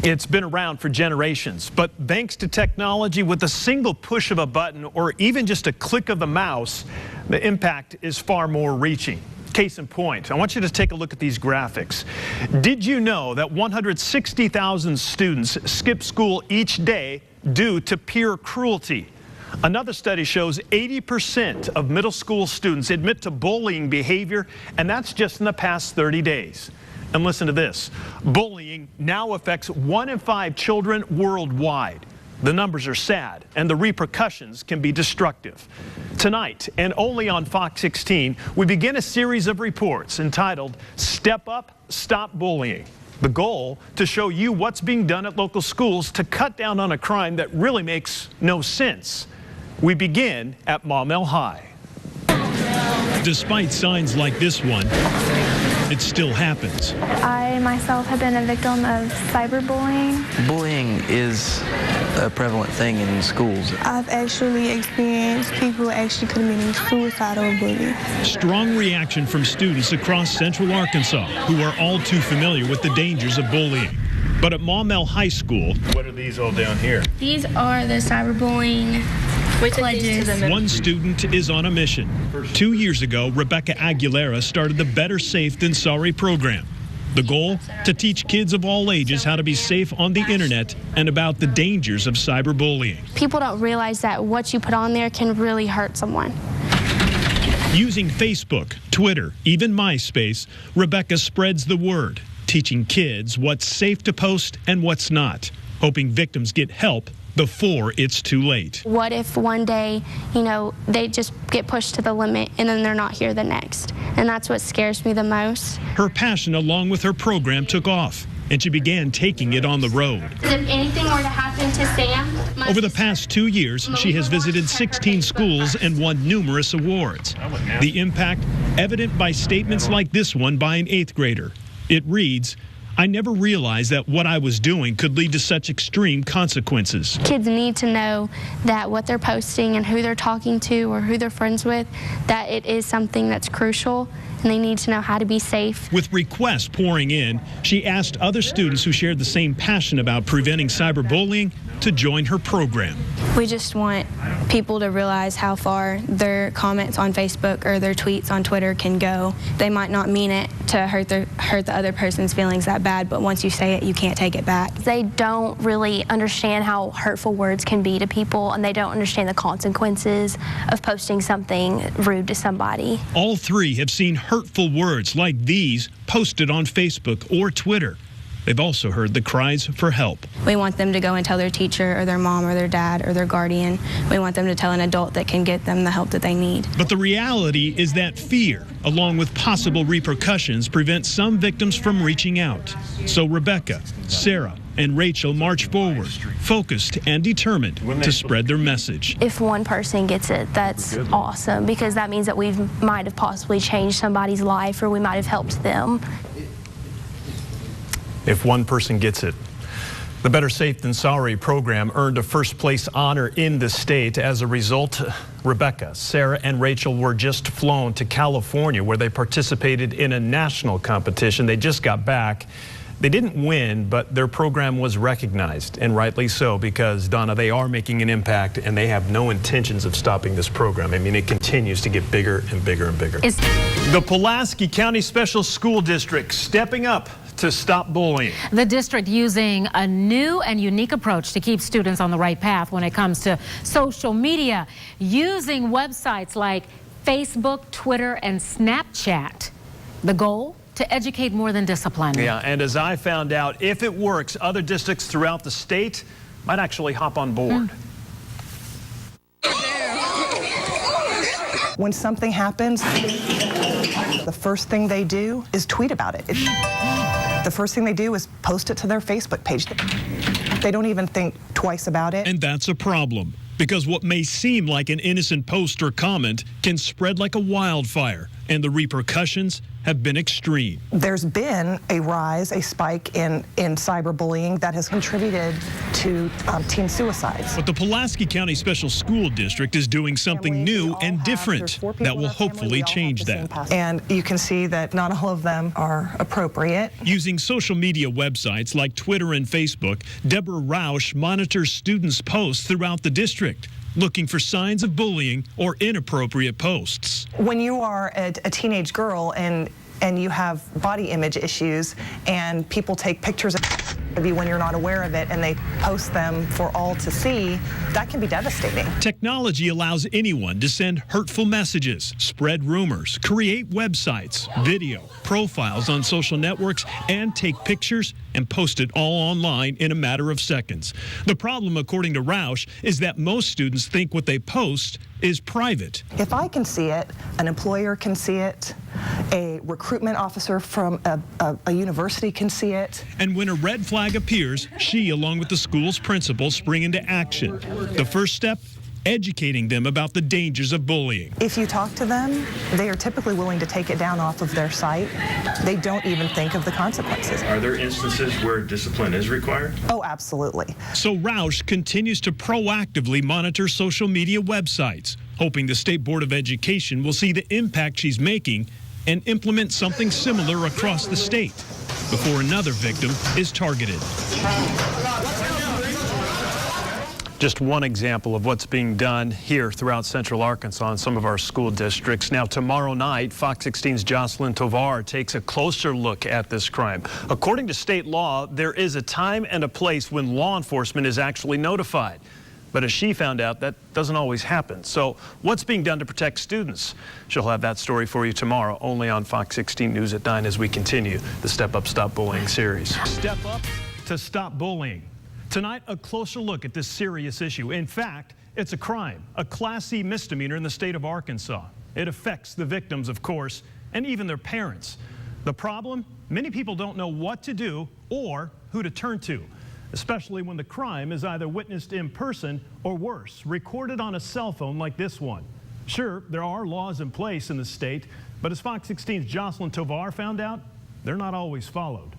It's been around for generations, but thanks to technology, with a single push of a button or even just a click of the mouse, the impact is far more reaching. Case in point, I want you to take a look at these graphics. Did you know that 160,000 students skip school each day due to peer cruelty? Another study shows 80% of middle school students admit to bullying behavior, and that's just in the past 30 days. And listen to this. Bullying now affects 1 in 5 children worldwide. The numbers are sad, and the repercussions can be destructive. Tonight, and only on Fox 16, we begin a series of reports entitled Step Up, Stop Bullying. The goal, to show you what's being done at local schools to cut down on a crime that really makes no sense. We begin at Maumelle High. Despite signs like this one, it still happens. I myself have been a victim of cyberbullying. Bullying is a prevalent thing in schools. I've actually experienced people actually committing suicide over bullying. Strong reaction from students across Central Arkansas who are all too familiar with the dangers of bullying. But at Maumelle High School, what are these all down here? These are the cyberbullying pledges. One student is on a mission. 2 years ago, Rebecca Aguilera started the Better Safe Than Sorry program. The goal? To teach kids of all ages how to be safe on the internet and about the dangers of cyberbullying. People don't realize that what you put on there can really hurt someone. Using Facebook, Twitter, even MySpace, Rebecca spreads the word, teaching kids what's safe to post and what's not, hoping victims get help before it's too late. What if one day, they just get pushed to the limit and then they're not here the next? And that's what scares me the most. Her passion along with her program took off, and she began taking it on the road. If anything were to happen to Sam... Over the past 2 years, she has visited 16 schools and won numerous awards. The impact evident by statements like this one by an 8th grader. It reads, "I never realized that what I was doing could lead to such extreme consequences." Kids need to know that what they're posting and who they're talking to or who they're friends with, that it is something that's crucial, and they need to know how to be safe. With requests pouring in, she asked other students who shared the same passion about preventing cyberbullying to join her program. We just want people to realize how far their comments on Facebook or their tweets on Twitter can go. They might not mean it to hurt the other person's feelings that bad, but once you say it, you can't take it back. They don't really understand how hurtful words can be to people, and they don't understand the consequences of posting something rude to somebody. All three have seen hurtful words like these posted on Facebook or Twitter. They've also heard the cries for help. We want them to go and tell their teacher or their mom or their dad or their guardian. We want them to tell an adult that can get them the help that they need. But the reality is that fear, along with possible repercussions, prevents some victims from reaching out. So Rebecca, Sarah, and Rachel march forward, focused and determined to spread their message. If one person gets it, that's awesome, because that means that we might have possibly changed somebody's life, or we might have helped them. If one person gets it. The Better Safe Than Sorry program earned a first-place honor in the state. As a result, Rebecca, Sarah, and Rachel were just flown to California, where they participated in a national competition. They just got back. They didn't win, but their program was recognized, and rightly so, because, Donna, they are making an impact, and they have no intentions of stopping this program. I mean, it continues to get bigger and bigger and bigger. The Pulaski County Special School District stepping up to stop bullying. The district using a new and unique approach to keep students on the right path when it comes to social media, using websites like Facebook, Twitter, and Snapchat. The goal? To educate more than discipline. Yeah, and as I found out, if it works, other districts throughout the state might actually hop on board. When something happens, the first thing they do is tweet about it. The first thing they do is post it to their Facebook page. They don't even think twice about it. And that's a problem, because what may seem like an innocent post or comment can spread like a wildfire, and the repercussions have been extreme. There's been a rise, a spike in cyberbullying that has contributed to teen suicides. But the Pulaski County Special School District is doing something new and different that will hopefully change that. And you can see that not all of them are appropriate. Using social media websites like Twitter and Facebook, Deborah Rausch monitors students' posts throughout the district, looking for signs of bullying or inappropriate posts. When you are a teenage girl and you have body image issues and people take pictures of you when you're not aware of it and they post them for all to see, that can be devastating. Technology allows anyone to send hurtful messages, spread rumors, create websites, video, profiles on social networks, and take pictures and post it all online in a matter of seconds. The problem, according to Rausch, is that most students think what they post is private. If I can see it, an employer can see it, a recruitment officer from a university can see it. And when a red flag appears, she, along with the school's principal, spring into action. The first step, educating them about the dangers of bullying. If you talk to them, they are typically willing to take it down off of their site. They don't even think of the consequences. Are there instances where discipline is required? Oh, absolutely. So Rausch continues to proactively monitor social media websites, hoping the State Board of Education will see the impact she's making and implement something similar across the state before another victim is targeted. Just one example of what's being done here throughout Central Arkansas in some of our school districts. Now, tomorrow night, Fox 16's Jocelyn Tovar takes a closer look at this crime. According to state law, there is a time and a place when law enforcement is actually notified. But as she found out, that doesn't always happen. So what's being done to protect students? She'll have that story for you tomorrow, only on Fox 16 News at 9 as we continue the Step Up, Stop Bullying series. Step up to stop bullying. Tonight, a closer look at this serious issue. In fact, it's a crime, a Class C misdemeanor in the state of Arkansas. It affects the victims, of course, and even their parents. The problem? Many people don't know what to do or who to turn to, especially when the crime is either witnessed in person or worse, recorded on a cell phone like this one. Sure, there are laws in place in the state, but as Fox 16's Jocelyn Tovar found out, they're not always followed.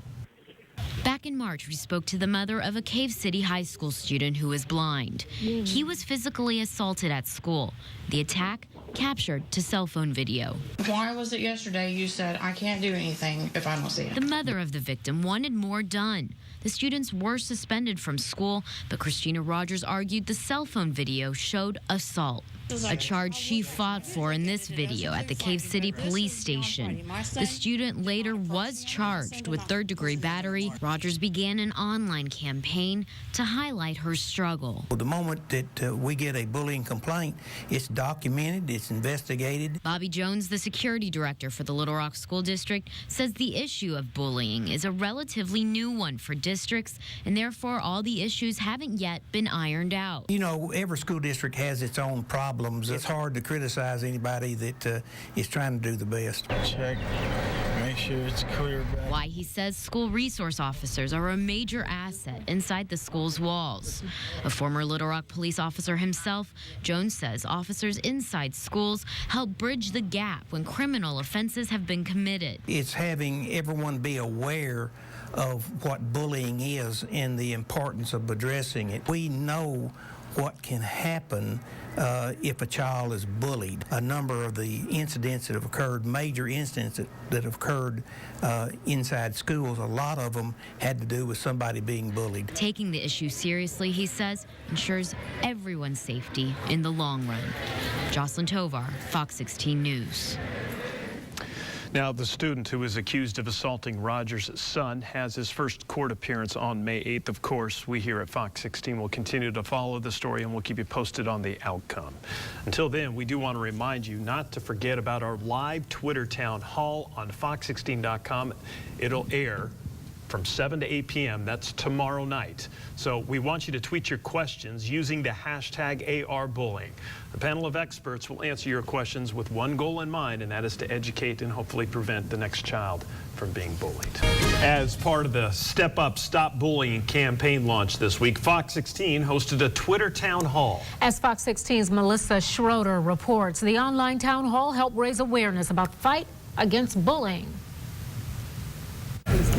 Back in March, we spoke to the mother of a Cave City High School student who is blind. He was physically assaulted at school. The attack captured to cell phone video. Why was it yesterday you said I can't do anything if I don't see it? The mother of the victim wanted more done. The students were suspended from school, but Christina Rogers argued the cell phone video showed assault, a charge she fought for in this video at the Cave City police station. The student later was charged with third-degree battery. Rogers began an online campaign to highlight her struggle. The moment that we get a bullying complaint, it's documented, it's investigated. Bobby Jones, the security director for the Little Rock School District, says the issue of bullying is a relatively new one for districts, and therefore all the issues haven't yet been ironed out. You know, every school district has its own problems. It's hard to criticize anybody that is trying to do the best. Check, make sure it's clear. Why he says school resource officers are a major asset inside the school's walls. A former Little Rock police officer himself, Jones says officers inside schools help bridge the gap when criminal offenses have been committed. It's having everyone be aware of what bullying is and the importance of addressing it. We know what can happen if a child is bullied. A number of the incidents that have occurred, major incidents that have occurred inside schools, a lot of them had to do with somebody being bullied. Taking the issue seriously, he says, ensures everyone's safety in the long run. Jocelyn Tovar, Fox 16 News. Now, the student who is accused of assaulting Rogers' son has his first court appearance on May 8th. Of course, we here at Fox 16 will continue to follow the story and we'll keep you posted on the outcome. Until then, we do want to remind you not to forget about our live Twitter town hall on fox16.com. It'll air from 7 to 8 p.m. That's tomorrow night. So we want you to tweet your questions using the hashtag #ARBullying. The panel of experts will answer your questions with one goal in mind, and that is to educate and hopefully prevent the next child from being bullied. As part of the Step Up, Stop Bullying campaign launch this week, Fox 16 hosted a Twitter town hall. As Fox 16's Melissa Schroeder reports, the online town hall helped raise awareness about the fight against bullying.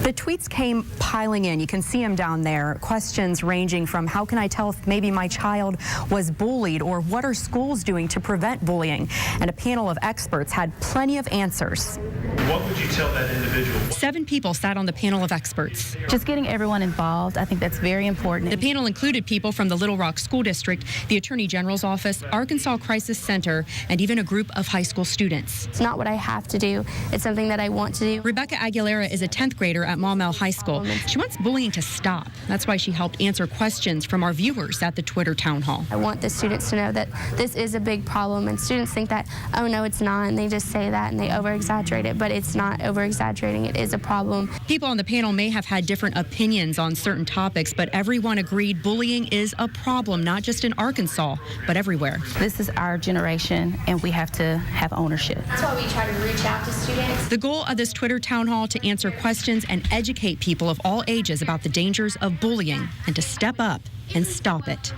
The tweets came piling in. You can see them down there. Questions ranging from how can I tell if maybe my child was bullied, or what are schools doing to prevent bullying? And a panel of experts had plenty of answers. What would you tell that individual? 7 people sat on the panel of experts. Just getting everyone involved, I think that's very important. The panel included people from the Little Rock School District, the Attorney General's Office, Arkansas Crisis Center, and even a group of high school students. It's not what I have to do. It's something that I want to do. Rebecca Aguilera is a 10th grader at Maumelle High School. She wants bullying to stop. That's why she helped answer questions from our viewers at the Twitter town hall. I want the students to know that this is a big problem, and students think that, oh no, it's not, and they just say that and they over-exaggerate it, but it's not over-exaggerating. It is a problem. People on the panel may have had different opinions on certain topics, but everyone agreed bullying is a problem, not just in Arkansas, but everywhere. This is our generation, and we have to have ownership. That's why we try to reach out to students. The goal of this Twitter town hall to answer questions and educate people of all ages about the dangers of bullying and to step up and stop it.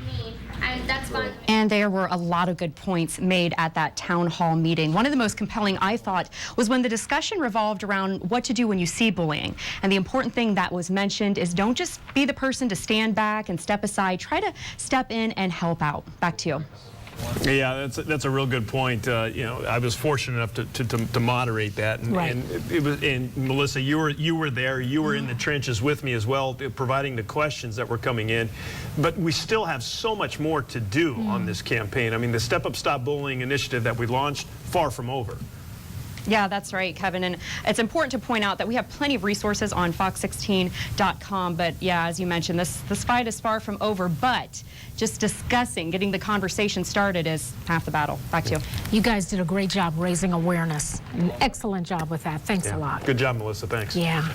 That's fine. And there were a lot of good points made at that town hall meeting. One of the most compelling, I thought, was when the discussion revolved around what to do when you see bullying. And the important thing that was mentioned is don't just be the person to stand back and step aside. Try to step in and help out. Back to you. Yeah, that's a real good point. You know, I was fortunate enough to moderate that, and, Right. and it was. And Melissa, you were there. You were in the trenches with me as well, providing the questions that were coming in. But we still have so much more to do on this campaign. I mean, the Step Up Stop Bullying initiative that we launched, far from over. Yeah, that's right, Kevin. And it's important to point out that we have plenty of resources on fox16.com. But yeah, as you mentioned, this fight is far from over. But just discussing, getting the conversation started is half the battle. Back to you. You guys did a great job raising awareness. An excellent job with that. Thanks a lot. Good job, Melissa. Thanks. Yeah.